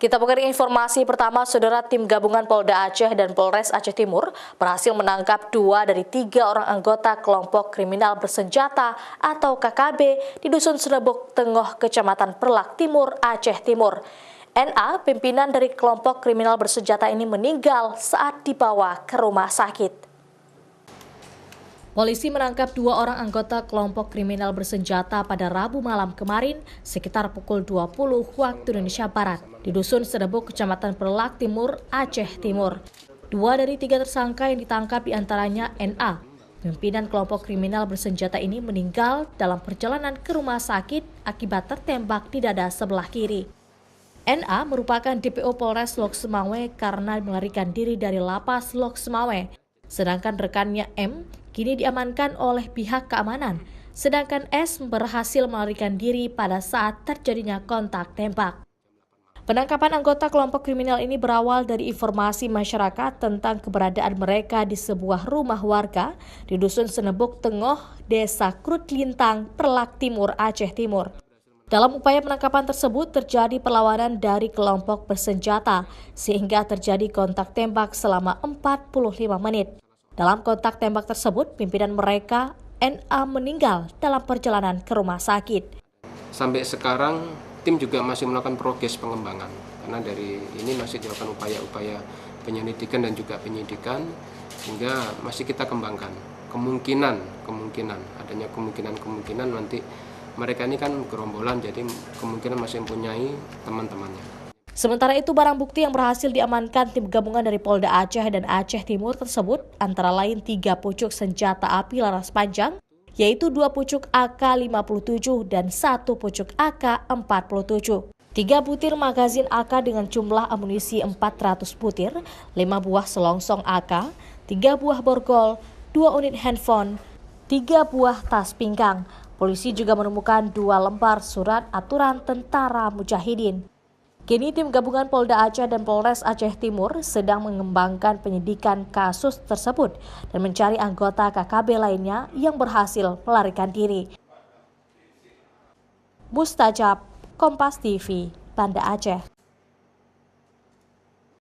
Kita buka informasi pertama, saudara. Tim gabungan Polda Aceh dan Polres Aceh Timur berhasil menangkap 2 dari 3 orang anggota kelompok kriminal bersenjata atau KKB di Dusun Serebok Tengoh, Kecamatan Perlak Timur, Aceh Timur. NA, pimpinan dari kelompok kriminal bersenjata ini meninggal saat dibawa ke rumah sakit. Polisi menangkap 2 orang anggota kelompok kriminal bersenjata pada Rabu malam kemarin sekitar pukul 20 waktu Indonesia Barat di Dusun Serebok, Kecamatan Perlak Timur, Aceh Timur. 2 dari 3 tersangka yang ditangkap diantaranya NA, pimpinan kelompok kriminal bersenjata ini meninggal dalam perjalanan ke rumah sakit akibat tertembak di dada sebelah kiri. NA merupakan DPO Polres Lok Sumawe karena melarikan diri dari lapas Lok Sumawe. Sedangkan rekannya M kini diamankan oleh pihak keamanan, sedangkan S berhasil melarikan diri pada saat terjadinya kontak tembak. Penangkapan anggota kelompok kriminal ini berawal dari informasi masyarakat tentang keberadaan mereka di sebuah rumah warga di Dusun Serebok Tengoh, Desa Krut Lintang, Perlak Timur, Aceh Timur. Dalam upaya penangkapan tersebut terjadi perlawanan dari kelompok bersenjata sehingga terjadi kontak tembak selama 45 menit. Dalam kontak tembak tersebut, pimpinan mereka, NA, meninggal dalam perjalanan ke rumah sakit. Sampai sekarang, tim juga masih melakukan progres pengembangan. Karena dari ini masih dilakukan upaya-upaya penyelidikan dan juga penyidikan, sehingga masih kita kembangkan. Kemungkinan adanya kemungkinan nanti mereka ini kan gerombolan, jadi kemungkinan masih mempunyai teman-temannya. Sementara itu, barang bukti yang berhasil diamankan tim gabungan dari Polda Aceh dan Aceh Timur tersebut antara lain 3 pucuk senjata api laras panjang, yaitu 2 pucuk AK-57 dan 1 pucuk AK-47. 3 butir magazin AK dengan jumlah amunisi 400 butir, 5 buah selongsong AK, 3 buah borgol, 2 unit handphone, 3 buah tas pinggang. Polisi juga menemukan 2 lembar surat aturan tentara mujahidin. Kini tim gabungan Polda Aceh dan Polres Aceh Timur sedang mengembangkan penyidikan kasus tersebut dan mencari anggota KKB lainnya yang berhasil melarikan diri. Mustajab, Kompas TV, Banda Aceh.